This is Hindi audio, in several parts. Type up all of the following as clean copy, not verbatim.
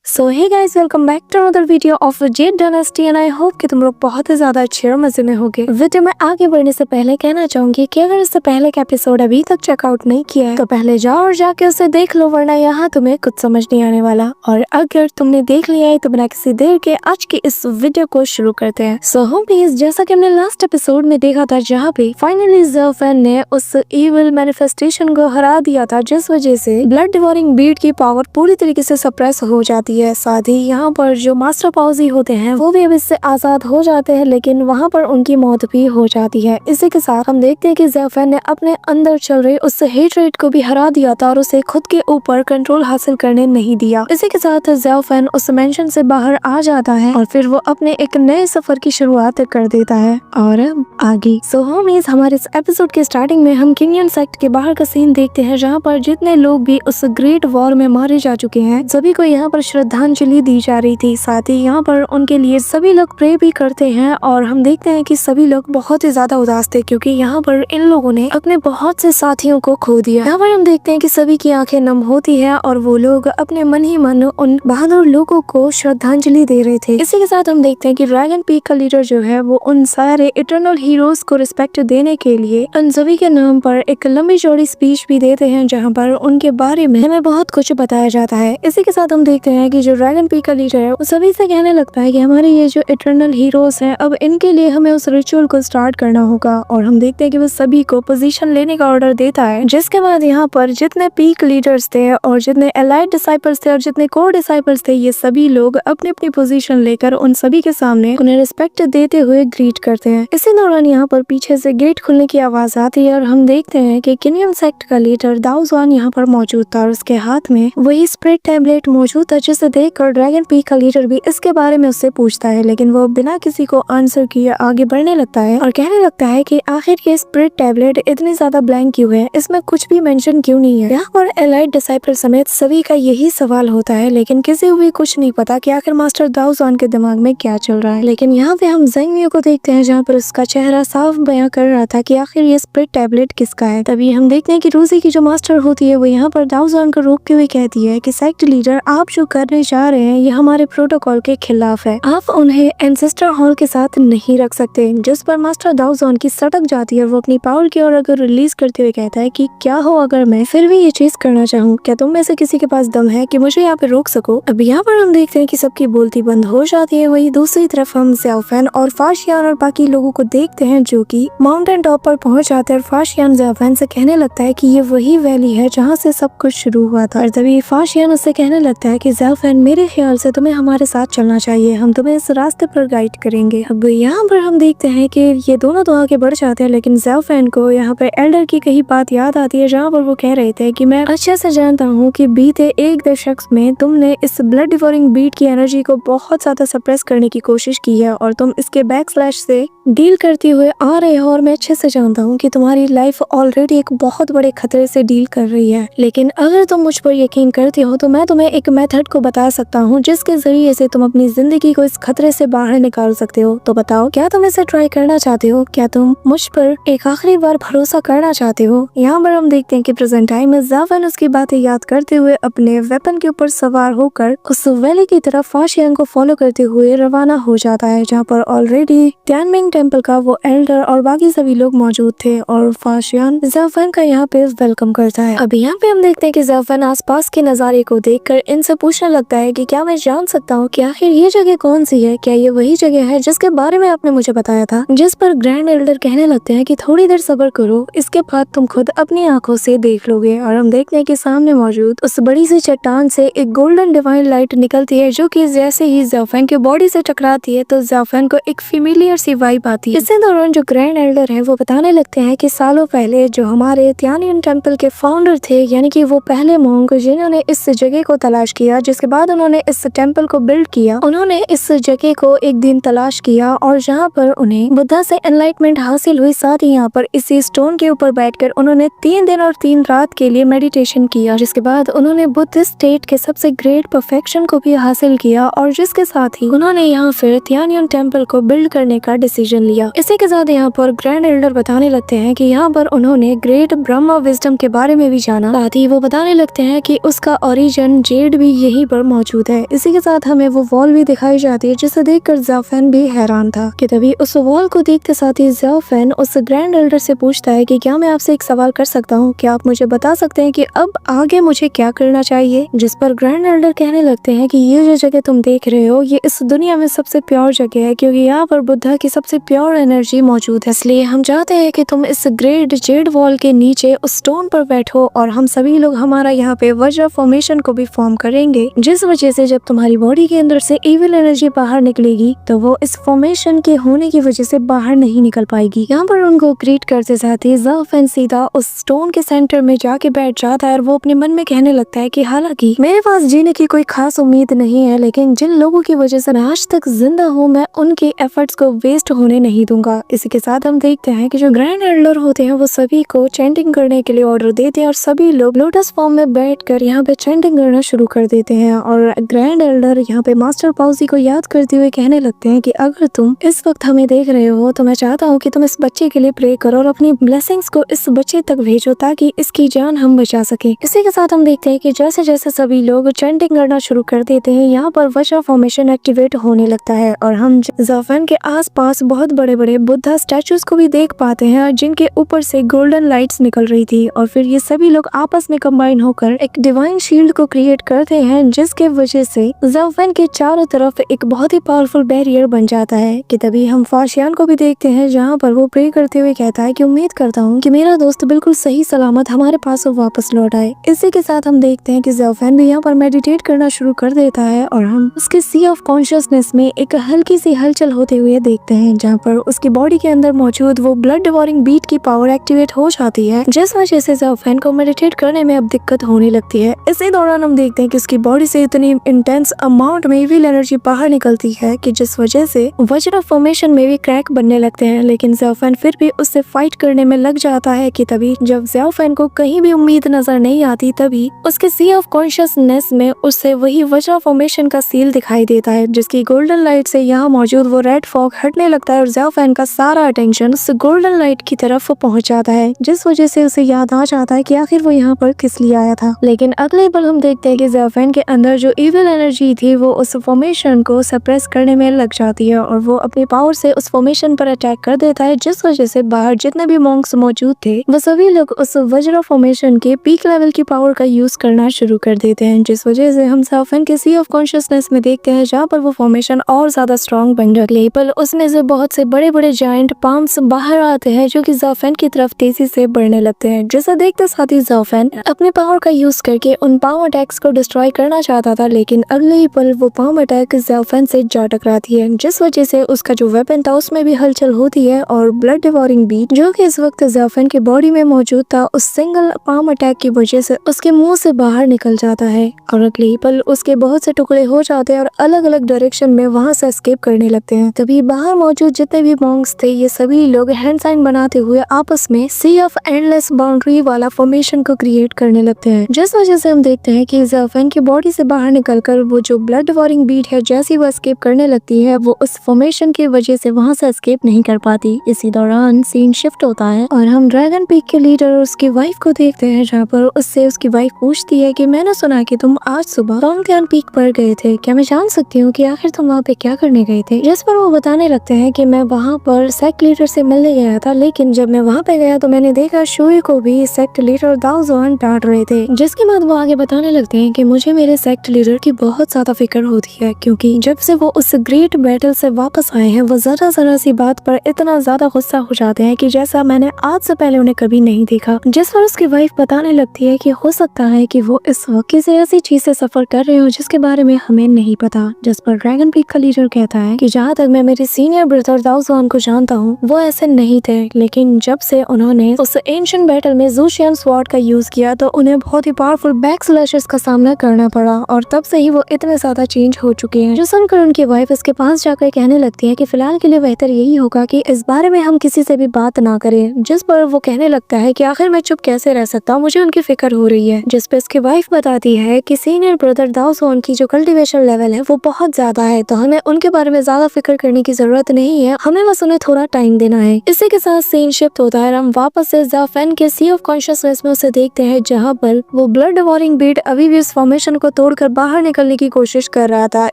So hey guys, welcome back to another video of Z dynasty and I hope कि तुम लोग बहुत ही ज्यादा अच्छे और मजे में होगे। वीडियो में आगे बढ़ने से पहले कहना चाहूंगी कि अगर इससे पहले का एपिसोड अभी तक चेकआउट नहीं किया है तो पहले जाओ और जाके उसे देख लो, वरना यहाँ तुम्हें कुछ समझ नहीं आने वाला। और अगर तुमने देख लिया है तो बिना किसी देर के आज की इस वीडियो को शुरू करते हैं। सो होम प्लीज, जैसा कि हमने लास्ट एपिसोड में देखा था जहाँ पे फाइनली ज़ेफन ने उस इविल मैनिफेस्टेशन को हरा दिया था, जिस वजह से ब्लड डिवोरिंग बीट की पावर पूरी तरीके से सप्रेस हो जाती है। साथ ही यहाँ पर जो मास्टर पाउजी होते हैं वो भी अब इससे आजाद हो जाते हैं, लेकिन वहाँ पर उनकी मौत भी हो जाती है। इसी के साथ हम देखते हैं कि ज़ेफन ने अपने अंदर चल रहे उस हेट्रेड को भी हरा दिया था और उसे खुद के ऊपर कंट्रोल हासिल करने नहीं दिया। इसी के साथ ज़ेफन उस मेंशन से बाहर आ जाता है और फिर वो अपने एक नए सफर की शुरुआत कर देता है। और आगे सो होमीज, हमारे इस एपिसोड के स्टार्टिंग में हम किनियन सेक्ट के बाहर का सीन देखते हैं, जहाँ पर जितने लोग भी उस ग्रेट वॉर में मारे जा चुके हैं सभी को यहाँ पर श्रद्धांजलि दी जा रही थी। साथ ही यहाँ पर उनके लिए सभी लोग प्रे भी करते हैं और हम देखते हैं कि सभी लोग बहुत ही ज्यादा उदास थे, क्योंकि यहाँ पर इन लोगों ने अपने बहुत से साथियों को खो दिया। यहाँ पर हम देखते हैं कि सभी की आंखें नम होती है और वो लोग अपने मन ही मन उन बहादुर लोगों को श्रद्धांजलि दे रहे थे। इसी के साथ हम देखते हैं कि ड्रैगन पीक का लीडर जो है वो उन सारे इटर्नल हीरोज को रिस्पेक्ट देने के लिए उन सभी के नाम पर एक लंबी चौड़ी स्पीच भी देते हैं, जहाँ पर उनके बारे में हमें बहुत कुछ बताया जाता है। इसी के साथ हम देखते हैं कि जो ड्रैगन पीक का लीडर है वो सभी से कहने लगता है कि हमारे ये जो इटर्नल हीरोज हैं अब इनके लिए हमें उस रिचुअल को स्टार्ट करना होगा। और हम देखते हैं कि वो सभी को पोजीशन लेने का ऑर्डर देता है, जिसके बाद यहाँ पर जितने पीक लीडर्स थे और जितने एलाइड डिसाइपल्स थे और जितने कोर डिसाइपल्स थे, ये सभी लोग अपनी अपनी पोजीशन लेकर उन सभी के सामने उन्हें रिस्पेक्ट देते हुए ग्रीट करते हैं। इसी दौरान यहाँ पर पीछे से गेट खुलने की आवाज आती है और हम देखते हैं कि किनियन सेक्ट का लीडर दाऊज़ान यहाँ पर मौजूद था और उसके हाथ में वही स्प्रिट टैबलेट मौजूद था, जिसे देखकर ड्रैगन पीक का लीडर भी इसके बारे में उससे पूछता है, लेकिन वो बिना किसी को आंसर किए आगे बढ़ने लगता है और कहने लगता है कि आखिर ये स्प्रिट टैबलेट इतनी ज्यादा ब्लैंक क्यों है, इसमें कुछ भी मेंशन क्यों नहीं है। यहाँ पर एलाइड डिसाइपल समेत सभी का यही सवाल होता है, लेकिन किसी को भी कुछ नहीं पता कि आखिर मास्टर दाऊज़ान के दिमाग में क्या चल रहा है। लेकिन यहाँ पे हम ज़ेंग को देखते हैं, जहाँ पर उसका चेहरा साफ बयां कर रहा था कि आखिर ये स्प्रिट टैबलेट किसका है। तभी हम देखते हैं कि रूसी की जो मास्टर होती है वो यहाँ पर दाऊज़ान को रोकते हुए कहती है कि सेक्ट लीडर, आप जो करने जा रहे हैं ये हमारे प्रोटोकॉल के खिलाफ है, आप उन्हें एंसेस्टर हॉल के साथ नहीं रख सकते। जिस पर मास्टर दाऊज़ान की सटक जाती है, वो अपनी पावर की ओर अगर रिलीज करते हुए कहता है कि क्या हो अगर मैं फिर भी ये चीज करना चाहूँ, क्या तुम में से किसी के पास दम है कि मुझे यहाँ पे रोक सको। अब यहाँ पर हम देखते हैं कि सबकी बोलती बंद हो जाती है। वही दूसरी तरफ हम ज़ेफन और फाशियान और बाकी लोगों को देखते हैं जो कि माउंटेन टॉप पर पहुंच जाते हैं और फाशियान ज़ेफन से कहने लगता है कि ये वही वैली है जहाँ से सब कुछ शुरू हुआ था। और तभी फाशियान उससे कहने लगता है कि ज़ेफन, मेरे ख्याल से तुम्हें हमारे साथ चलना चाहिए, हम तुम्हें इस रास्ते पर गाइड करेंगे। अब यहाँ पर हम देखते हैं कि ये दोनों तो आगे बढ़ जाते हैं, लेकिन ज़ेफन को यहाँ पर एल्डर की कही बात याद आती है, जहाँ पर वो कह रहे थे कि मैं अच्छे से जानता हूँ कि बीते एक दशक में तुमने इस ब्लड डिवोरिंग बीट की एनर्जी को बहुत ज्यादा सप्रेस करने की कोशिश की है और तुम इसके बैकस्लैश से डील करते हुए आ रहे हो, और मैं अच्छे से जानता हूँ कि तुम्हारी लाइफ ऑलरेडी एक बहुत बड़े खतरे से डील कर रही है। लेकिन अगर तुम मुझ पर यकीन करते हो तो मैं तुम्हें एक मेथड को बता सकता हूँ जिसके जरिए से तुम अपनी जिंदगी को इस खतरे से बाहर निकाल सकते हो। तो बताओ, क्या तुम इसे ट्राई करना चाहते हो? क्या तुम मुझ पर एक आखिरी बार भरोसा करना चाहते हो? यहाँ पर हम देखते हैं कि प्रेजेंट टाइम में ज़ेफन उसकी बातें याद करते हुए अपने वेपन के ऊपर सवार होकर उस वैली की तरफ फाशियान को फॉलो करते हुए रवाना हो जाता है, जहाँ पर ऑलरेडी तियानमिंग टेम्पल का वो एल्डर और बाकी सभी लोग मौजूद थे और फाशियान ज़ेफन का यहाँ पे वेलकम करता है। अब यहाँ पे हम देखते हैं कि ज़ेफन आसपास के नजारे को देखकर इनसे पूछने लगता है कि क्या मैं जान सकता हूँ कि आखिर ये जगह कौन सी है? क्या ये वही जगह है जिसके बारे में आपने मुझे बताया था? जिस पर ग्रैंड एल्डर कहने लगते हैं कि थोड़ी देर सब्र करो, इसके बाद तुम खुद अपनी आंखों से देख लोगे। और हम देखते हैं कि सामने मौजूद उस बड़ी सी चट्टान से एक गोल्डन डिवाइन लाइट निकलती है, जो कि जैसे ही ज़ेफन की बॉडी से टकराती है तो ज़ेफन को एक फेमिलियर सी वाइब आती है। इसी दौरान जो ग्रैंड एल्डर है वो बताने लगते हैं कि सालों पहले जो हमारे तियानियन टेम्पल के फाउंडर थे, यानी कि वो पहले मोंग जिन्होंने इस जगह को तलाश किया, जिसके बाद उन्होंने इस टेम्पल को बिल्ड किया, उन्होंने इस जगह को एक दिन तलाश किया और जहाँ पर उन्हें बुद्धा से एनलाइटमेंट हासिल हुई। साथ ही यहाँ पर इसी स्टोन के ऊपर बैठकर उन्होंने 3 दिन और 3 रात के लिए मेडिटेशन किया, जिसके बाद उन्होंने बुद्धिस्ट स्टेट के सबसे ग्रेट परफेक्शन को भी हासिल किया और जिसके साथ ही उन्होंने यहाँ फिर तियानियन टेम्पल को बिल्ड करने का डिसीजन लिया। इसी के साथ यहाँ पर ग्रैंड एल्डर बताने लगते हैं कि यहाँ पर उन्होंने ग्रेट ब्रह्मा विजडम के बारे में भी जाना। साथ ही वो बताने लगते हैं कि उसका ओरिजिन जेड भी यहीं पर मौजूद है। इसी के साथ हमें वो वॉल भी दिखाई जाती है जिसे देखकर ज़ाओफेन भी हैरान था कि तभी उस वॉल को देखते साथ ही ज़ाओफेन उस ग्रैंड एल्डर से पूछता है कि क्या मैं आपसे एक सवाल कर सकता हूँ, क्या आप मुझे बता सकते हैं कि अब आगे मुझे क्या करना चाहिए। जिस पर ग्रैंड एल्डर कहने लगते हैं कि ये जो जगह तुम देख रहे हो ये इस दुनिया में सबसे प्योर जगह है, क्योंकि यहाँ पर बुद्धा की सबसे प्योर एनर्जी मौजूद है। इसलिए हम चाहते हैं कि तुम इस ग्रेट जेड वॉल के नीचे उस स्टोन पर बैठो और हम सभी लोग हमारा यहाँ पे वज्र फॉर्मेशन को भी फॉर्म करेंगे, जिस वजह से जब तुम्हारी बॉडी के अंदर से इविल एनर्जी बाहर निकलेगी तो वो इस फॉर्मेशन के होने की वजह से बाहर नहीं निकल पाएगी। यहाँ पर उनको ग्रीट करते साथ ही ज़ाओफेन सीधा उस स्टोन के सेंटर में जाके बैठ जाता है और वो अपने मन में कहने लगता है कि हालांकि मेरे पास जीने की कोई खास उम्मीद नहीं है, लेकिन जिन लोगों की वजह से मैं आज तक जिंदा हूँ मैं उनके एफर्ट्स को वेस्ट होने नहीं दूंगा। इसी के साथ हम देखते हैं कि जो ग्रैंड एल्डर होते हैं वो सभी को चैंटिंग करने के लिए ऑर्डर देते हैं और सभी लोग लोटस फॉर्म में बैठकर यहाँ पे चैंटिंग करना शुरू कर देते हैं। और ग्रैंड एल्डर यहाँ पे मास्टर पाउसी को याद करते हुए कहने लगते हैं कि अगर तुम इस वक्त हमें देख रहे हो तो मैं चाहता हूँ कि तुम इस बच्चे के लिए प्रे करो और अपनी ब्लेसिंग्स को इस बच्चे तक भेजो ताकि इसकी जान हम बचा सके। इसी के साथ हम देखते हैं कि जैसे जैसे सभी लोग चैंटिंग करना शुरू कर देते हैं यहाँ पर वज्र फॉर्मेशन एक्टिवेट होने लगता है और हम ज़ाओफेन के आसपास बहुत बड़े बड़े बुद्धा स्टैचूज को भी देख पाते हैं जिनके ऊपर से गोल्डन लाइट्स निकल रही थी। और फिर ये सभी लोग आपस में कंबाइन होकर एक डिवाइन शील्ड को क्रिएट करते हैं जिसके वजह से ज़ाओफेन के चारों तरफ एक बहुत ही पावरफुल बैरियर बन जाता है। कि तभी हम फाशियान को भी देखते हैं जहाँ पर वो प्रे करते हुए कहता है कि उम्मीद करता हूँ कि मेरा दोस्त बिल्कुल सही सलामत हमारे पास वापस लौट आए। इसी के साथ हम देखते हैं कि ज़ाओफेन भी यहाँ पर मेडिटेट करना शुरू कर देता है और हम उसके सी ऑफ कॉन्शियसनेस में एक हल्की सी हलचल होते हुए देखते हैं जहाँ पर उसकी बॉडी के अंदर मौजूद वो ब्लड डिवोरिंग बीट की पावर एक्टिवेट हो जाती है, जिस वजह से ज़ाओफेन को मेडिटेट करने में अब दिक्कत होने लगती है। इसी दौरान हम देखते हैं कि उसकी बॉडी से इतनी इंटेंस अमाउंट में इविल एनर्जी बाहर निकलती है कि जिस वजह से वज्र फॉर्मेशन में भी क्रैक बनने लगते हैं, लेकिन ज़ाओफेन फिर भी उससे फाइट करने में लग जाता है। कि तभी जब ज़ाओफेन को कहीं भी उम्मीद नजर नहीं आती तभी उसके सी ऑफ कॉन्शियसनेस में उससे वही वज्र फॉर्मेशन का सील दिखाई देता है, जिसकी गोल्डन लाइट से यहाँ मौजूद वो रेड फॉग हटने लगता है और ज़ाओफेन का सारा अटेंशन उस गोल्डन लाइट की तरफ पहुंच जाता है, जिस वजह से उसे याद आ जाता है कि आखिर वो यहाँ पर किस लिए आया था। लेकिन अगले पल हम देखते हैं कि ज़ाओफेन के अंदर जो इविल एनर्जी थी वो उस फॉर्मेशन को सप्रेस करने में लग जाती है और वो अपनी पावर से उस फॉर्मेशन पर अटैक कर देता है, जिस वजह से बाहर जितने भी मॉन्क्स मौजूद थे वो सभी लोग उस वज्र फॉर्मेशन के पीक लेवल की पावर का यूज करना शुरू कर देते हैं, जिस वजह से हम ज़ाओफेन के सी ऑफ कॉन्शियसनेस में देखते हैं जहाँ पर वो फॉर्मेशन और ज्यादा स्ट्रॉन्ग बन जाती है। पर उसमें से बहुत से बड़े बड़े जायंट पाम्स बाहर आते हैं जो कि ज़ाओफेन की तरफ तेजी से बढ़ने लगते हैं, जिसे देखते साथ ही ज़ाओफेन अपने पावर का यूज करके उन पाम अटैक्स को डिस्ट्रॉय करना चाहता था, लेकिन अगले ही पल वो पाम अटैक ज़ाओफेन से जा टकराती है, जिस वजह से उसका जो वेपन था उसमें भी हलचल होती है और ब्लड डिवोरिंग बीट जो कि इस वक्त ज़ाओफेन की बॉडी में मौजूद था उस सिंगल पाम अटैक की वजह से उसके मुंह से बाहर निकल जाता है और अगले ही पल उसके बहुत से टुकड़े हो जाते हैं और अलग अलग डायरेक्शन में वहां से एस्केप करने लगते हैं। तभी बाहर मौजूद जितने भी मॉन्क्स थे ये सभी लोग हैंड साइन बनाते हुए आपस में सी ऑफ एंडलेस बाउंड्री वाला फॉर्मेशन को क्रिएट करने लगते हैं, जिस वजह से हम देखते हैं कि ज़ाओफेन की बॉडी से बाहर निकलकर वो जो ब्लड डिवोरिंग बीट है जैसी वो एस्केप करने लगती है वो उस फॉर्मेशन की वजह से वहां से एस्केप नहीं कर पाती। इसी दौरान सीन शिफ्ट होता है और हम ड्रैगन पीक के लीडर और उसकी वाइफ को देखते हैं जहाँ पर उससे उसकी वाइफ पूछती है कि मैंने सुना कि तुम आज सुबह टोंगथियान पीक पर गए थे, क्या मैं जान सकती हूँ कि आखिर तुम वहाँ पे क्या करने गए थे। जिस पर वो बताने लगते हैं कि मैं वहाँ पर सेक्ट लीडर से मिलने गया था, लेकिन जब मैं वहाँ पे गया तो मैंने देखा शुई को भी सेक्ट लीडर दाओ जुआन डांट रहे थे। जिसके बाद वो आगे बताने लगते हैं कि मुझे मेरे सेक्ट लीडर की बहुत ज्यादा फिक्र होती है, क्योंकि जब से वो उस ग्रेट बैटल से वापस आए हैं वो जरा सी बात पर इतना ज्यादा गुस्सा हो जाते हैं कि जैसा मैंने आज से पहले उन्हें कभी नहीं देखा। जिस पर उसकी वाइफ बताने लगती है कि हो सकता है कि वो इस वक्त किसी ऐसी चीज से सफर कर रहे हो जिसके बारे में हमें नहीं पता। जिस पर ड्रैगन पीक का लीडर कहता है कि जहाँ तक मैं मेरे सीनियर ब्रदर दाओ जुआन को जानता हूँ वो ऐसे नहीं थे, लेकिन जब से उन्होंने उस एंशिएंट बैटल में ज़ूशियन स्वॉर्ड का यूज किया तो उन्हें बहुत ही पावरफुल बैक स्लैशेस का सामना करना पड़ा और तब से ही वो इतने ज्यादा चेंज हो चुके हैं। जो सुनकर उनकी वाइफ इसके पास जाकर कहने लगती है कि फिलहाल के लिए बेहतर यही होगा कि इस बारे में हम किसी से भी बात ना करें। जिस पर वो कहने लगता है कि आखिर मैं चुप कैसे रह सकता हूँ, मुझे उनकी फिक्र हो रही है। जिस पे इसकी वाइफ बताती है कि सीनियर ब्रदर दाओ जुआन की जो कल्टीवेशन लेवल है वो बहुत ज्यादा है, तो हमें उनके बारे में ज्यादा फिक्र करने की जरूरत नहीं है, हमें बस उन्हें थोड़ा टाइम देना है। इसी के साथ सीन शिफ्ट होता है, हम वापस से ज़ाओफेन के सी ऑफ कॉन्शियसनेस में उसे देखते हैं जहाँ पर वो ब्लड डिवोरिंग बीट अभी भी उस फॉर्मेशन को तोड़ तोड़कर बाहर निकलने की कोशिश कर रहा था।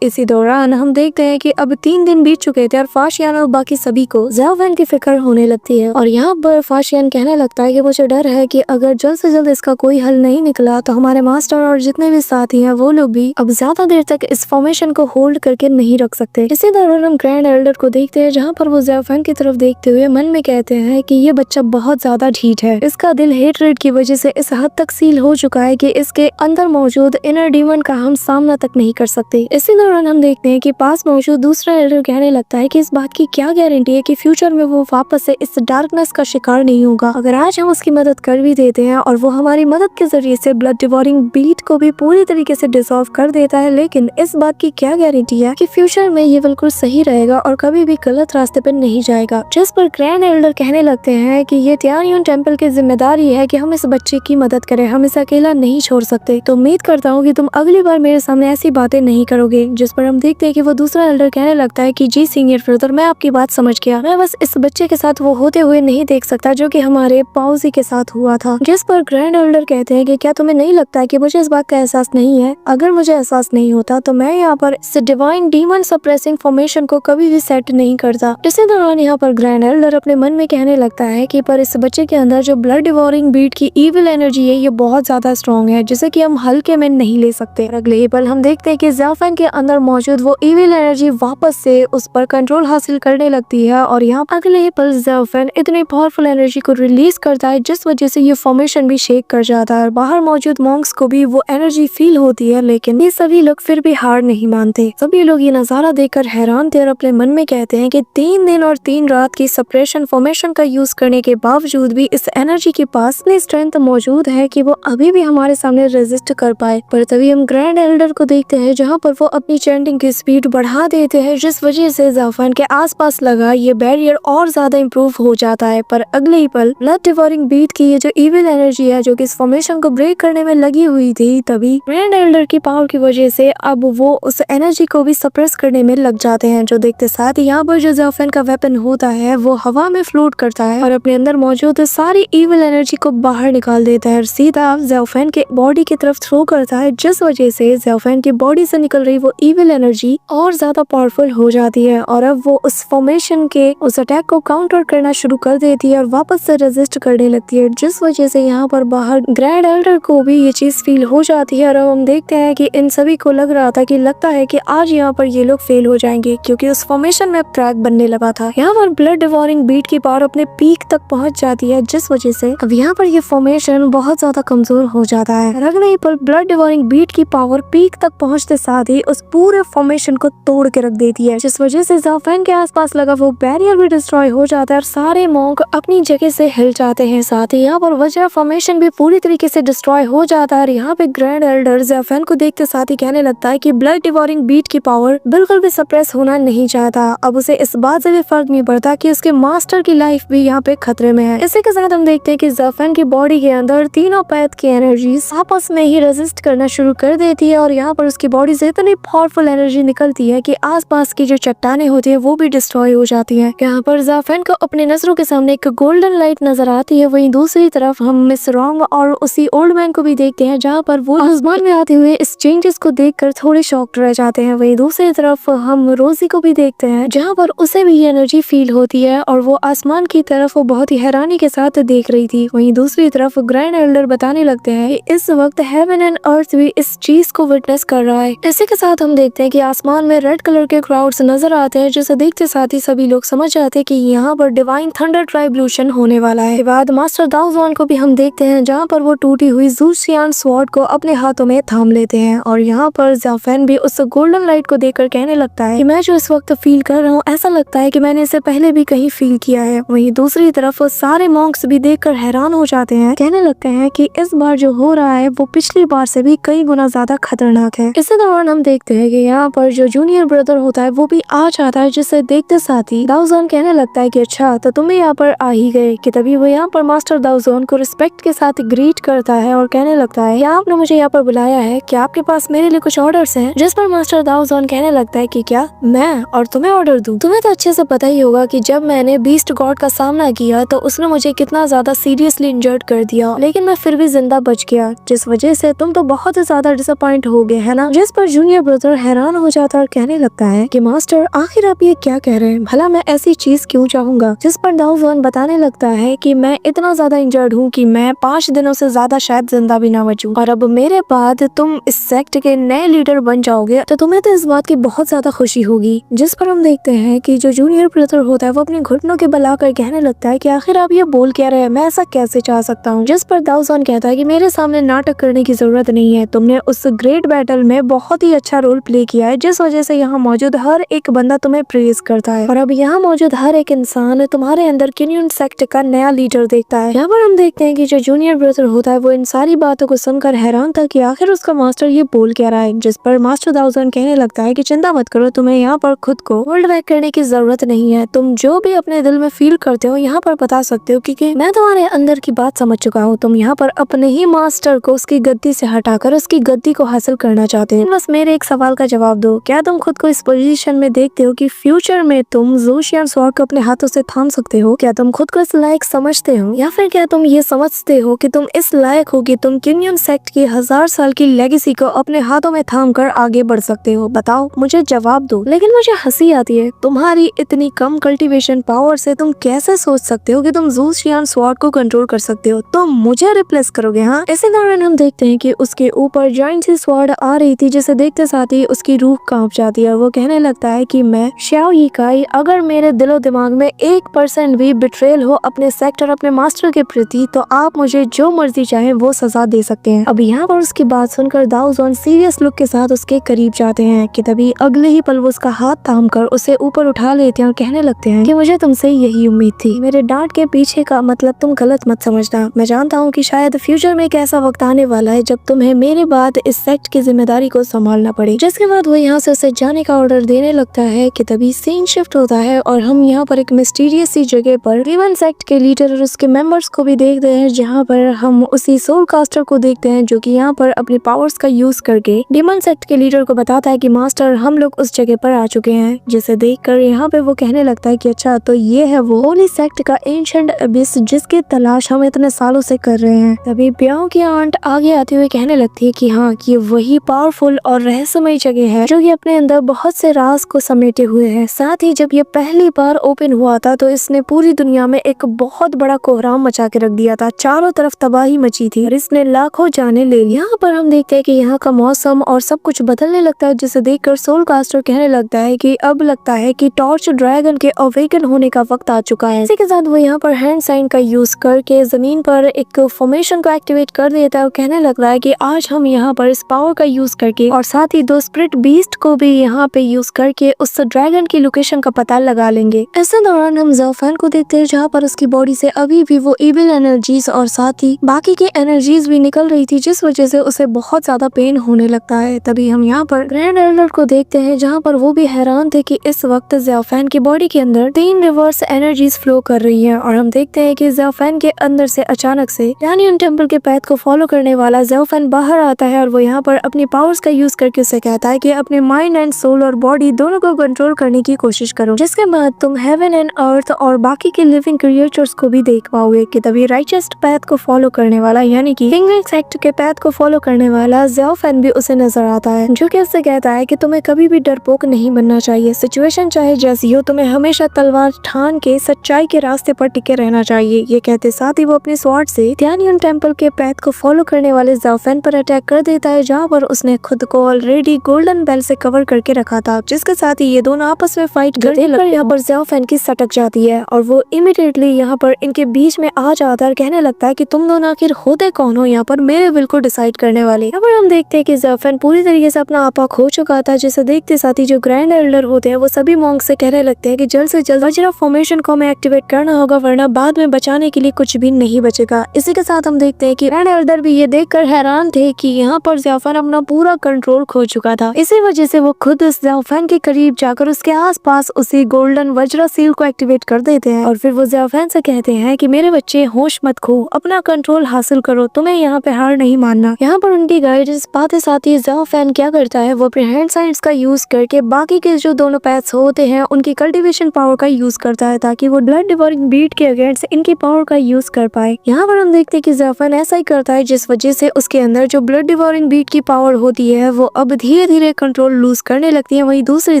इसी दौरान हम देखते हैं कि अब 3 दिन बीत चुके थे और फाशियान और बाकी सभी को ज़ाओ फैन की फिक्र होने लगती है। और यहाँ पर फाशियान कहने लगता है कि मुझे डर है कि अगर जल्द से जल्द इसका कोई हल नहीं निकला तो हमारे मास्टर और जितने भी साथी हैं वो लोग भी अब ज्यादा देर तक इस फॉर्मेशन को होल्ड करके नहीं रख सकते। इसी दौरान हम ग्रैंड एल्डर को देखते हैं जहाँ पर वो ज़ाओ फैन की तरफ देखते हुए मन में कहते हैं कि ये बच्चा बहुत ज्यादा ढीठ है, इसका दिल हेटरेट की वजह से इस हद तक सील हो चुका है कि इसके अंदर मौजूद इनर डीमन का हम सामना तक नहीं कर सकते। इसी दौरान हम देखते हैं कि पास मौजूद दूसरा एल्डर कहने लगता है कि इस बात की क्या गारंटी है कि फ्यूचर में वो वापस से इस डार्कनेस का शिकार नहीं होगा। अगर आज हम उसकी मदद कर भी देते हैं और वो हमारी मदद के जरिए से ब्लड डिवोरिंग बीट को भी पूरी तरीके से डिसॉल्व कर देता है, लेकिन इस बात की क्या गारंटी है कि फ्यूचर में ये बिल्कुल सही रहेगा और कभी भी गलत रास्ते पर नहीं जाएगा। जिस पर ग्रैंड एल्डर कहने लगते हैं कि ये तियानियन टेंपल की जिम्मेदारी है कि हम इस बच्चे की मदद करें, हम इसे अकेला नहीं छोड़ सकते। तो उम्मीद करता हूँ कि तुम अगली बार मेरे सामने ऐसी बातें नहीं करोगे। जिस पर हम देखते हैं कि वो दूसरा एल्डर कहने लगता है कि जी सीनियर ब्रदर, मैं आपकी बात समझ गया, मैं बस इस बच्चे के साथ वो होते हुए नहीं देख सकता जो कि हमारे पाउजी के साथ हुआ था। जिस पर ग्रैंड एल्डर कहते हैं कि क्या तुम्हें नहीं लगता है कि मुझे इस बात का एहसास नहीं है? अगर मुझे एहसास नहीं होता तो मैं यहाँ पर इस डिवाइन डीमन सप्रेसिंग फॉर्मेशन को कभी भी सेट नहीं करता। इसी दौरान यहाँ पर ग्रैंड एल्डर अपने मन में कहने लगता है कि पर इस बच्चे के अंदर जो ब्लड डिवोरिंग बीट की इविल एनर्जी है ये बहुत ज्यादा स्ट्रॉन्ग है, जिसे कि हम हल्के में नहीं ले सकते। अगले ही पल हम देखते हैं कि ज़ाओ फैन के अंदर मौजूद वो इविल एनर्जी वापस से उस पर कंट्रोल हासिल करने लगती है और यहाँ अगले ही पल ज़ाओ फैन इतनी पावरफुल एनर्जी को रिलीज करता है जिस वजह से ये फॉर्मेशन भी शेक कर जाता है। बाहर मौजूद मॉन्क्स को भी वो एनर्जी फील होती है, लेकिन ये सभी लोग फिर भी हार नहीं मानते। सभी लोग ये नजारा देखकर हैरान थे और अपने मन में कहते हैं कि 3 दिन और 3 रात की सप्रेशन फॉर्मेशन का यूज करने के बावजूद भी इस एनर्जी के पास इतनी स्ट्रेंथ मौजूद है कि वो अभी भी हमारे सामने रेजिस्ट कर पाए। पर तभी हम ग्रैंड एल्डर को देखते हैं जहाँ पर वो अपनी चैंटिंग की स्पीड बढ़ा देते हैं, जिस वजह से ज़ाओ फैन के आसपास लगा ये बैरियर और ज्यादा इम्प्रूव हो जाता है। पर अगले ही पल ब्लड डिवोरिंग बीट की ये जो इविल एनर्जी है जो कि इस फॉर्मेशन को ब्रेक करने में लगी हुई थी, तभी ग्रैंड एल्डर की पावर की वजह से अब वो उस एनर्जी को भी सप्रेस करने में लग जाते हैं। जो देखते साथ ही यहाँ पर जो ज़ाओ फैन का वेपन होता है वो हवा में फ्लोट करता है और अपने अंदर मौजूद सारी इविल एनर्जी को बाहर निकाल देता है और सीधा ज़ाओ फैन के बॉडी की तरफ थ्रो करता है, जिस वजह से ज़ाओ फैन की बॉडी से निकल रही वो इविल एनर्जी और ज्यादा पावरफुल हो जाती है और अब वो उस फॉर्मेशन के उस अटैक को काउंटर करना शुरू कर देती है और वापस से रेजिस्ट करने लगती है, जिस वजह से यहाँ पर बाहर ग्रैंड एल्डर को भी ये चीज फील हो जाती है। और अब हम देखते हैं कि इन सभी को लग रहा था कि लगता है कि आज यहाँ पर ये लोग फेल हो जाएंगे क्योंकि उस फॉर्मेशन में ट्रैक बनने लगा था। यहाँ पर ब्लड डिवोरिंग बीट की पावर अपने पीक तक पहुंच जाती है, जिस वजह से अब यहाँ पर ये फॉर्मेशन बहुत ज्यादा कमजोर हो जाता है। अगले ही पल ब्लड डिवोरिंग बीट की पावर पीक तक पहुंचते साथ ही उस पूरे फॉर्मेशन को तोड़ के रख देती है, जिस वजह से ज़ाओ फैन के आसपास लगा वो बैरियर भी डिस्ट्रॉय हो जाता है और सारे मॉन्क अपनी जगह से हिल जाते हैं। साथ ही यहाँ पर वजह फॉर्मेशन भी पूरी तरीके से डिस्ट्रॉय हो जाता है। यहाँ पे ग्रैंड एल्डर ज़ाओ फैन को देखते साथ ही कहने लगता है कि ब्लड डिवोरिंग बीट की पावर बिल्कुल भी सप्रेस होना नहीं चाहता। अब उसे इस बात से भी फर्क नहीं पड़ता कि उसके मास्टर की लाइफ भी यहाँ पे खतरे में है। इसी के साथ हम देखते हैं कि ज़ाओ फैन की बॉडी के अंदर तीनों पैथ की एनर्जी आपस में ही रेजिस्ट करना शुरू कर देती है और यहाँ पर उसकी बॉडी से इतनी पावरफुल एनर्जी निकलती है कि आसपास की जो चट्टानें होती है वो भी डिस्ट्रॉय हो जाती है। यहाँ पर ज़ाओ फैन को अपने नजरों के सामने एक गोल्डन लाइट नजर आती है। वहीं दूसरी तरफ हम मिस रॉन्ग और उसी ओल्ड मैन को भी देखते हैं जहाँ पर वो आसमान में आते हुए इस चेंजेस को देखकर थोड़े शॉक्ड रह जाते हैं। वहीं दूसरी तरफ हम रोजी को भी देखते हैं जहाँ पर उसे भी ये एनर्जी फील होती है और वो आसमान की तरफ वो बहुत ही हैरानी के साथ देख रही थी। वहीं दूसरी तरफ ग्रैंड एल्डर बताने लगते हैं इस वक्त हेवन एंड अर्थ भी इस चीज को विटनेस कर रहा है। इसी के साथ हम देखते हैं कि आसमान में रेड कलर के क्राउड्स नजर आते हैं, जिसे देखते साथ ही सभी लोग समझ जाते हैं कि यहाँ पर डिवाइन थंडर ट्राइब्यूशन होने वाला है। बाद मास्टर दाओ ज़ुआन को भी हम देखते हैं जहाँ पर वो टूटी हुई ज़ूशियान स्वॉर्ड को अपने हाथों में थाम लेते हैं और यहाँ पर ज़ाओ फैन भी उस गोल्डन लाइट को देखकर कहने लगता है कि मैं जो इस वक्त फील कर रहा हूँ ऐसा लगता है कि मैंने इसे पहले भी कहीं फील किया है। वहीं दूसरी तरफ सारे मॉन्क्स भी देखकर हैरान हो जाते हैं, कहने लगते हैं कि इस बार जो हो रहा है वो पिछली बार से भी कई गुना ज्यादा खतरनाक है। इसी दौरान हम देखते हैं कि यहाँ पर जो जूनियर ब्रदर होता है वो भी आ जाता है, जिसे देखते साथ ही दाओ ज़ुआन कहने लगता है कि अच्छा तो तुम यहाँ पर आ ही गए। कि तभी वो यहाँ पर मास्टर दाओ ज़ुआन को रिस्पेक्ट के साथ ग्रीट करता है और कहने लगता है आपने मुझे यहाँ पर बुलाया है, क्या आपके पास मेरे लिए कुछ ऑर्डर्स हैं? जिस पर मास्टर दाओ ज़ुआन कहने लगता है कि क्या मैं और तुम्हें ऑर्डर दूं? तुम्हें तो अच्छे से पता ही होगा कि जब मैंने बीस्ट गॉड का सामना किया तो उसने मुझे कितना ज्यादा सीरियसली इंजर्ड कर दिया, लेकिन मैं फिर भी जिंदा बच गया, जिस वजह से तुम तो बहुत ज्यादा डिसअपॉइंट हो गए है ना। जिस पर जूनियर ब्रदर हैरान हो जाता है और कहने लगता है कि मास्टर आखिर आप ये क्या कह रहे हैं, भला मैं ऐसी चीज क्यों चाहूंगा। जिस पर दाऊजॉन बताने लगता है कि मैं इतना ज्यादा इंजर्ड हूँ कि मैं 5 दिनों से ज्यादा शायद जिंदा भी ना बचूं, और अब मेरे बाद तुम इस सेक्ट के नए लीडर बन जाओगे तो तुम्हें तो इस बात की बहुत ज्यादा खुशी होगी। जिस पर हम देखते हैं कि जो जूनियर ब्रदर होता है वो अपने घुटनों के बल आकर कहने लगता है कि आखिर आप ये बोल क्या रहे हैं, मैं ऐसा कैसे चाह सकता हूँ। जिस पर दाऊजॉन कहता है कि मेरे सामने नाटक करने की जरूरत नहीं है, तुमने उस ग्रेट बैटल में बहुत ही अच्छा रोल प्ले किया है जिस वजह से यहाँ मौजूद हर एक बंदा तुम्हें प्रेज करता है, और अब यहाँ मौजूद हर एक इंसान तुम्हारे अंदर किन्यून सेक्ट का नया लीडर देखता है। यहाँ पर हम देखते हैं कि जो जूनियर ब्रदर होता है वो इन सारी बातों को सुनकर हैरान था कि आखिर उसका मास्टर ये बोल क्या रहा है। जिस पर मास्टर दाऊजॉन कहने लगता है कि चिंता मत करो, तुम्हें यहाँ पर खुद को होल्ड बैक करने की जरूरत नहीं है, तुम जो भी अपने दिल में फील करते हो यहाँ पर बता सकते हो, क्योंकि मैं तुम्हारे अंदर की बात समझ चुका हूँ। तुम यहाँ पर अपने ही मास्टर को उसकी गद्दी से हटाकर उसकी गद्दी को हासिल करना चाहते हो। बस मेरे एक सवाल का जवाब दो, क्या तुम खुद को इस पोजीशन में देखते हो कि फ्यूचर में तुम ज़ू शियानसुआग को अपने हाथों से थाम सकते हो? क्या तुम खुद को इस लायक समझते हो, या फिर क्या तुम ये समझते हो कि तुम इस लायक हो कि तुम किन्यून सेक्ट की 1000 साल की लेगेसी को अपने हाथों में थाम कर आगे बढ़ सकते हो? बताओ, मुझे जवाब दो। लेकिन मुझे हंसी आती है, तुम्हारी इतनी कम कल्टीवेशन पावर से तुम कैसे सोच सकते हो कि तुम ज़ू शियानसुआग को कंट्रोल कर सकते हो? तो मुझे रिप्लेस करोगे? हाँ, इसी दौरान हम देखते हैं कि उसके ऊपर जॉइंट सी स्वॉर्ड आ रही थी, जिसे देखते साथ ही उसकी रूह कांप जाती है। वो कहने लगता है कि मैं शाओ ये काई, अगर मेरे दिलो दिमाग में 1% भी बिट्रेल हो अपने सेक्टर अपने मास्टर के प्रति, तो आप मुझे जो मर्जी चाहे वो सजा दे सकते हैं। अब यहाँ पर उसकी बात सुनकर दाऊजॉन सीरियस लुक के साथ उसके करीब जाते हैं कि तभी अगले ही पल वो उसका हाथ थाम कर उसे ऊपर उठा लेते हैं और कहने लगते हैं कि मुझे तुमसे यही उम्मीद थी। मेरे डांट के पीछे का मतलब तुम गलत मत समझना। मैं जानता हूँ कि शायद फ्यूचर में एक ऐसा वक्त आने वाला है जब तुम्हें मेरे बाद इस सेक्ट की जिम्मेदारी को संभालना पड़े। जिसके बाद वो यहाँ से उसे जाने का ऑर्डर देने लगता है कि तभी सीन शिफ्ट होता है और हम यहाँ पर एक मिस्टीरियस सी जगह पर रिवन सेक्ट के लीडर और उसके मेंबर्स को भी देखते हैं, जहाँ पर हम उसी सोल कास्टर को देखते हैं जो कि यहाँ पर अपने पावर्स का यूज करके डिमन सेक्ट के लीडर को बताता है कि मास्टर हम लोग उस जगह पर आ चुके हैं। जिसे देखकर यहाँ पे वो कहने लगता है कि अच्छा, तो ये है वो होली सेक्ट का एंशिएंट अबिस जिसकी तलाश हम इतने सालों से कर रहे हैं। तभी ब्याओ की आंट आगे आते हुए कहने लगती है कि हाँ, कि वही पावरफुल और रहस्यमय जगह है जो कि अपने अंदर बहुत से राज को समेटे हुए है। साथ ही जब ये पहली बार ओपन हुआ था तो इसने पूरी दुनिया में एक बहुत बड़ा कोहराम मचा के रख दिया था, चारों तरफ तबाही मची थी और इसने लाखों जाने ले ली। यहाँ पर हम देखते हैं कि यहाँ का मौसम और सब कुछ बदलने लगता है, जिसे देखकर सोल कास्टर कहने लगता है कि अब लगता है कि टॉर्च ड्रैगन के अवेकन होने का वक्त आ चुका है। इसी के साथ वो यहाँ पर हैंड साइन का यूज करके जमीन पर एक फॉर्मेशन को एक्टिवेट कर देता है और कहने लग रहा है कि आज हम यहाँ पर इस पावर का यूज करके और साथ ही 2 स्प्रिट बीस्ट को भी यहाँ पे यूज करके उस ड्रैगन की लोकेशन का पता लगा लेंगे। इसी दौरान हम ज़ाओफेन को देखते हैं, जहाँ पर उसकी बॉडी से अभी भी वो इविल एनर्जीज और साथ ही बाकी की एनर्जीज भी निकल रही थी, जिस वजह से उसे बहुत ज्यादा पेन होने लगता है। तभी हम यहाँ पर ग्रैंड एल्डर को देखते हैं, जहाँ पर वो भी हैरान थे कि इस वक्त ज़ाओफेन की बॉडी के अंदर 3 रिवर्स एनर्जीज फ्लो कर रही है और हम देखते हैं कि ज़ाओफेन के अंदर से अचानक से यानी टेम्पल के पैथ को फॉलो करने वाला ज़ाओफेन बाहर आता है और वो यहाँ पर अपनी पावर्स का यूज करके उसे कहता है कि अपने माइंड एंड सोल और बॉडी दोनों को कंट्रोल करने की कोशिश करो, जिसके बाद तुम हेवन एंड अर्थ और बाकी के लिविंग क्रिएचर्स को भी देख पाओगे। कि तभी राइचेस्ट पैथ को फॉलो करने वाला यानी कि किंग सेक्ट के पैथ को फॉलो करने वाला ज़ाओफेन भी उसे नजर आता है, जो कि उससे कहता है कि तुम्हें कभी भी डरपोक नहीं बनना चाहिए, सिचुएशन चाहे जैसी हो तुम्हें हमेशा तलवार ठान के सच्चाई के रास्ते पर टिके रहना चाहिए। ये कहते साथ ही वो अपने स्वॉर्ड से त्यानियन टेम्पल के पैथ को फॉलो करने वाले ज़ाओफेन पर अटैक कर देता है, जहाँ पर उसने खुद को ऑलरेडी गोल्डन बेल से कवर करके रखा था, जिसके साथ ही ये दोनों आपस में फाइट करते हैं। यहाँ पर ज़ाओफेन की सटक जाती है और वो इमीडिएटली यहाँ पर इनके बीच में आ जाता है और कहने लगता है कि तुम दोनों आखिर होते कौन हो यहाँ पर मेरे विल को डिसाइड करने वाले। यहाँ पर हम देखते हैं कि ज़ाओफेन पूरी तरीके से अपना आपा खो चुका था, जिसे देखते साथ ही जो ग्रैंड एल्डर होते हैं वो सभी मॉन्क से कहने लगते हैं कि जल्द से जल्द वज्रा फॉर्मेशन को हमें एक्टिवेट करना होगा, वरना बाद में बचाने के लिए कुछ भी नहीं बचेगा। इसी के साथ हम देखते हैं कि ग्रैंड एल्डर भी ये देखकर हैरान थे कि यहाँ पर ज़ाओफेन अपना पूरा कंट्रोल खो चुका था। इसी वजह से वो खुद इस ज़ाओफेन के करीब जाकर उसके आसपास उसी गोल्डन वज्रा सील को एक्टिवेट कर देते हैं और फिर वो ज़ाओफेन से कहते हैं कि मेरे बच्चे होश मत खो, अपना कंट्रोल हासिल करो, तुम्हें यहाँ पे हार नहीं मानना। यहाँ पर उनकी गाइडेंस पाते साथ ही ज़ाओफेन क्या करता है, वो अपने हैंड साइंस का यूज करके बाकी के जो दोनों पैथ्स होते हैं उनकी कल्टीवेशन पावर का यूज करता है, ताकि वो ब्लड डिवोरिंग बीट के अगेंस्ट इनकी पावर का यूज कर पाए। यहाँ पर हम देखते हैं कि ज़ाओफेन ऐसा ही करता है, जिस वजह से उसके अंदर जो ब्लड डिवोरिंग सोरिंग बीट की पावर होती है वो अब धीरे धीरे कंट्रोल लूज करने लगती है। वहीं दूसरी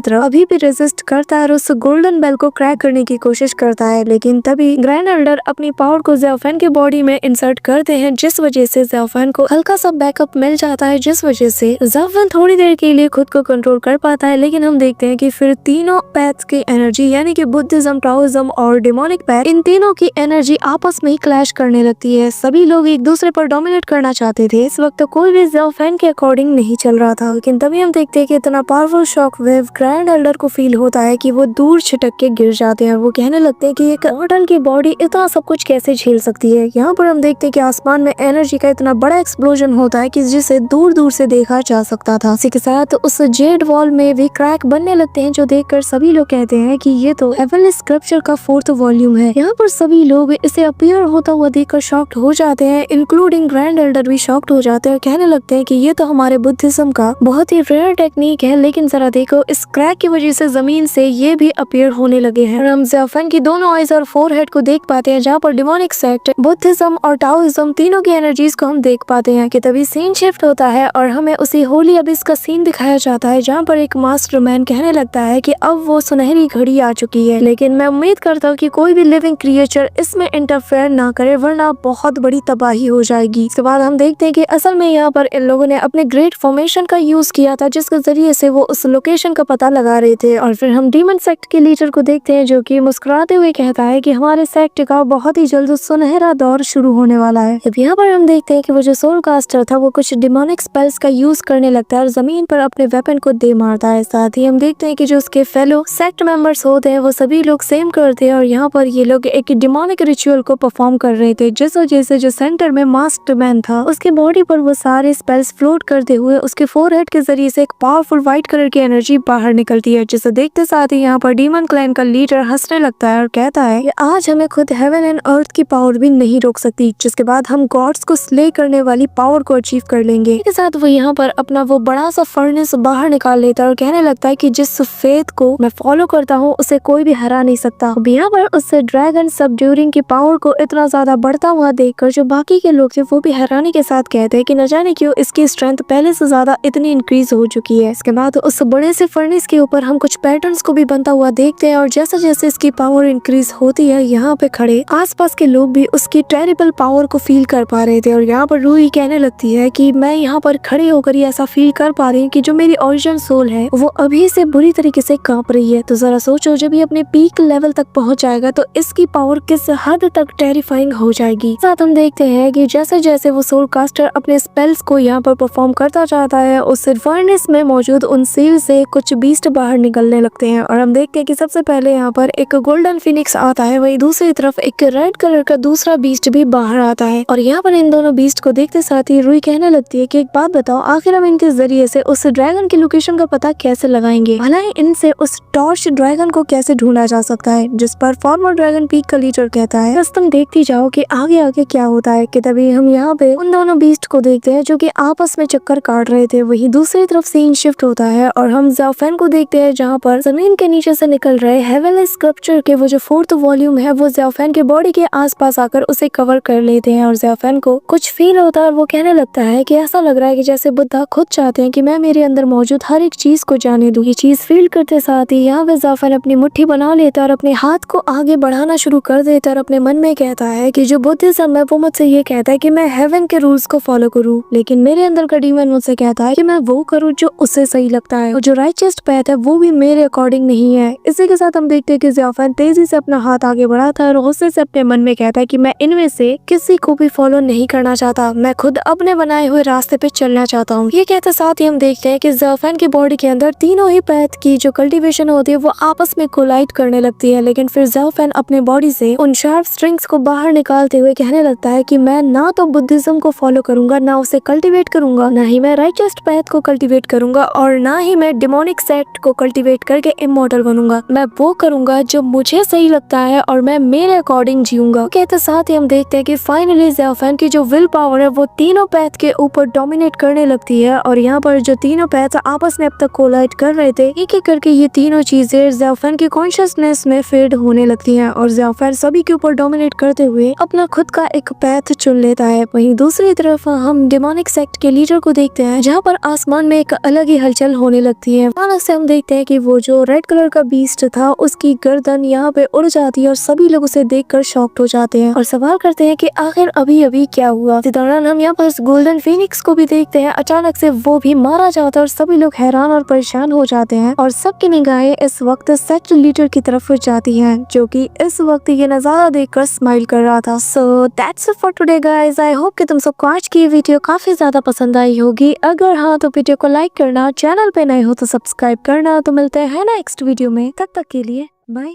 तरफ अभी भी रेजिस्ट करता है और उस गोल्डन बेल को क्रैक करने की कोशिश करता है, लेकिन तभी ग्रैंड एल्डर अपनी पावर को ज़ाओफेन के बॉडी में इंसर्ट करते हैं, जिस वजह से ज़ाओफेन को हल्का सा बैकअप मिल जाता है, जिस वजह से ज़ाओफेन थोड़ी देर के लिए खुद को कंट्रोल कर पाता है। लेकिन हम देखते हैं कि फिर तीनों पैथ्स की एनर्जी यानी कि बुद्धिज्म, टाओइज्म और डेमोनिक पैथ, इन तीनों की एनर्जी आपस में ही क्लैश करने लगती है। सभी लोग एक दूसरे पर डोमिनेट करना चाहते थे। इस वक्त कोई भी ज़ाओफेन के अकॉर्डिंग नहीं चल रहा था, लेकिन तभी हम देखते हैं कि इतना powerful shock wave grand Elder को फील होता है कि वो दूर छिटक के गिर जाते हैं। वो कहने लगते हैं कि एक मॉडल की बॉडी इतना सब कुछ कैसे झेल सकती है। यहाँ पर हम देखते हैं कि आसमान में एनर्जी का इतना बड़ा एक्सप्लोजन होता है कि जिसे दूर दूर से देखा जा सकता था। इसी के साथ उस जेड वॉल में भी क्रैक बनने लगते हैं, जो देखकर सभी लोग कहते हैं कि ये तो हेवनली स्क्रिप्चर का 4th वॉल्यूम है। यहाँ पर सभी लोग इसे अपीयर होता हुआ देखकर शॉक्ड हो जाते हैं, इंक्लूडिंग ग्रैंड एल्डर भी शॉक्ड हो जाते हैं। कहने लगते हैं कि ये तो हमारे बुद्धिज्म का बहुत ही रेयर टेक्निक है, लेकिन जरा देखो इस क्रैक की वजह से जमीन से ये भी अपीयर होने लगे हैं। और हम ज़ाओफेन की दोनों आइज और फोरहेड को देख पाते हैं, जहाँ पर डिमोनिक सेक्ट, बुद्धिज्म और टाओइज्म तीनों की एनर्जीज को हम देख पाते हैं। कि तभी सीन शिफ्ट होता है और हमें उसी होली अबिस का सीन दिखाया जाता है, जहाँ पर एक मास्टरमैन कहने लगता है कि अब वो सुनहरी घड़ी आ चुकी है, लेकिन मैं उम्मीद करता हूँ कि कोई भी लिविंग क्रिएचर इसमें इंटरफेयर ना करे, वरना बहुत बड़ी तबाही हो जाएगी। इसके बाद हम देखते हैं कि असल में यहाँ पर इन लोगों ने अपने ग्रेट फॉर्मेशन का यूज किया था, जिसके जरिए से वो उस लोकेशन का पता लगा रहे थे। और फिर हम डीमन सेक्ट के लीडर को देखते हैं, जो कि मुस्कुराते हुए कहता है कि हमारे सेक्ट का बहुत ही जल्द सुनहरा दौर शुरू होने वाला है। अब यहाँ पर हम देखते हैं कि वो जो सोल कास्टर था वो कुछ डिमोनिक स्पेल्स का यूज करने लगता है और जमीन पर अपने वेपन को दे मारता है। साथ ही हम देखते हैं कि जो उसके फेलो सेक्ट मेंबर्स होते हैं वो सभी लोग सेम करते हैं, और यहाँ पर ये लोग एक डिमोनिक रिचुअल को परफॉर्म कर रहे थे, जिस वजह से जो सेंटर में मास्टरमैन था उसके बॉडी पर वो सारे स्पेल्स फ्लोट करते हुए उसके फोरहेड के जरिए से एक पावरफुल व्हाइट कलर की एनर्जी बाहर निकलती है, जिसे देखते साथ ही यहाँ पर डीमन क्लैन का लीडर हंसने लगता है और कहता है कि आज हमें खुद हेवन एंड अर्थ की पावर भी नहीं रोक सकती, जिसके बाद हम गॉड्स को स्ले करने वाली पावर को अचीव कर लेंगे। इसके साथ वो यहाँ पर अपना वो बड़ा सा फर्नेस बाहर निकाल लेता है और कहने लगता है कि जिस फेथ को मैं फॉलो करता हूँ उसे कोई भी हरा नहीं सकता। अब यहाँ पर उससे ड्रैगन सबड्यूरिंग की पावर को इतना ज्यादा बढ़ता हुआ देखकर जो बाकी के लोग थे वो भी हैरानी के साथ कहते हैं कि न जाने क्यों इसकी स्ट्रेंथ पहले से ज्यादा इतनी इंक्रीज हो चुकी है। इसके बाद उस बड़े से फर्नेस के ऊपर हम कुछ पैटर्न्स को भी बनता हुआ देखते हैं, और जैसे जैसे इसकी पावर इंक्रीज होती है यहाँ पे खड़े आसपास के लोग भी उसकी टेरिबल पावर को फील कर पा रहे थे। और यहाँ पर रूही कहने लगती है कि मैं यहाँ पर खड़े होकर ही ऐसा फील कर पा रही हूँ कि जो मेरी ओरिजिनल सोल है वो अभी से बुरी तरीके से कांप रही है। तो जरा सोचो जब ये अपने पीक लेवल तक पहुंच जाएगा तो इसकी पावर किस हद तक टेरिफाइंग हो जाएगी। साथ हम देखते हैं कि जैसे जैसे वो सोल कास्टर अपने स्पेल्स को यहाँ पर परफॉर्म करता जाता है उस फर्नेस में मौजूद उन सील से कुछ बीस्ट बाहर निकलने लगते हैं, और हम देखते हैं कि सबसे पहले यहाँ पर एक गोल्डन फिनिक्स आता है, वही दूसरी तरफ एक रेड कलर का दूसरा बीस्ट भी बाहर आता है। और यहाँ पर इन दोनों बीस्ट को देखते साथ ही रूही कहने लगती है कि एक बात बताओ, आखिर हम इनके जरिए से उस ड्रैगन की लोकेशन का पता कैसे लगाएंगे? भला इनसे उस टॉर्च ड्रैगन को कैसे ढूंढा जा सकता है? जिस पर फॉर्मर ड्रैगन पीक का लीडर कहता है बस तुम देखती जाओ कि आगे आगे क्या होता है। कि तभी हम यहाँ पे उन दोनों बीस्ट को देखते हैं जो कि आपस में चक्कर काट रहे थे। वही दूसरी तरफ सीन शिफ्ट होता है और हम ज़ाओफेन को देखते हैं, जहाँ पर जमीन के नीचे से निकल रहे हेवनली स्क्रिप्चर के वो जो 4th वॉल्यूम है वो ज़ाओफेन के बॉडी के आसपास आकर उसे कवर कर लेते हैं। और ज़ाओफेन को कुछ फील होता है और वो कहने लगता है कि ऐसा लग रहा है कि जैसे बुद्धा खुद चाहते हैं कि मैं मेरे अंदर मौजूद हर एक चीज को जाने दूं। ये चीज फील करते साथ ही यहाँ पे ज़ाओफेन अपनी मुट्ठी बना लेता है और अपने हाथ को आगे बढ़ाना शुरू कर देता है और अपने मन में कहता है कि जो बुद्धिज्म है वो मुझसे ये कहता है कि मैं हेवन के रूल्स को फॉलो करूं, लेकिन मेरे अंदर का डीमन मुझसे कहता है कि मैं वो करूं जो उससे सही लगता है, और जो राइचियस्ट पैथ है वो भी मेरे अकॉर्डिंग नहीं है। इसी के साथ हम देखते हैं कि ज़ाओफेन तेजी से अपना हाथ आगे बढ़ाता है और गुस्से से अपने मन में कहता है कि मैं इनमें से किसी को भी फॉलो नहीं करना चाहता, मैं खुद अपने बनाए हुए रास्ते पे चलना चाहता हूँ। ये कहते साथ ही हम देखते हैं कि ज़ाओफेन की बॉडी के अंदर तीनों ही पैथ की जो कल्टीवेशन होती है वो आपस में कोलाइड करने लगती है, लेकिन फिर ज़ाओफेन अपने बॉडी से उन शार्प स्ट्रिंग्स को बाहर निकालते हुए कहने लगता है कि मैं ना तो बुद्धिज्म को फॉलो करूंगा, ना उसे कल्टीवेट करूंगा, ना ही मैं राइचियस्ट पैथ को कल्टीवेट करूंगा, और ना ही मैं डिमोनिक सेक्ट को कल्टीवेट करके इमॉर्टल बनूंगा। मैं वो करूंगा जो मुझे सही लगता है और मैं मेरे अकॉर्डिंग जीऊंगा। कहते साथ ही हम देखते हैं कि फाइनली ज़ाओफेन की जो विल पावर है वो तीनों पैथ के ऊपर डोमिनेट करने लगती है, और यहाँ पर जो तीनों पैथ आपस में अब तक कोलाइड कर रहे थे, एक एक करके ये तीनों चीजें ज़ाओफेन की कॉन्शियसनेस में फेड होने लगती हैं, और ज़ाओफेन सभी के ऊपर डोमिनेट करते हुए अपना खुद का एक पैथ चुन लेता है। वहीं दूसरी तरफ हम डिमोनिक फिनिक्स सेक्ट के लीडर को देखते हैं, जहाँ पर आसमान में एक अलग ही हलचल होने लगती है। अचानक से हम देखते हैं कि वो जो रेड कलर का बीस्ट था उसकी गर्दन यहाँ पे उड़ जाती है और सभी लोग उसे देखकर शॉक्ड हो जाते हैं और सवाल करते हैं कि आखिर अभी अभी क्या हुआ। इसी दौरान हम यहाँ पर गोल्डन फिनिक्स को भी देखते हैं, अचानक से वो भी मारा जाता है और सभी लोग हैरान और परेशान हो जाते हैं और सबकी निगाहें इस वक्त सेक्ट लीडर की तरफ जाती हैं, जो कि इस वक्त ये नजारा देखकर स्माइल कर रहा था। So that's it for today guys. I hope कि तुम सबको आज की वीडियो काफी ज्यादा पसंद आई होगी। अगर हाँ तो वीडियो को लाइक करना, चैनल पे नए हो तो सब्सक्राइब करना। तो मिलते हैं नेक्स्ट वीडियो में, तब तक के लिए बाय।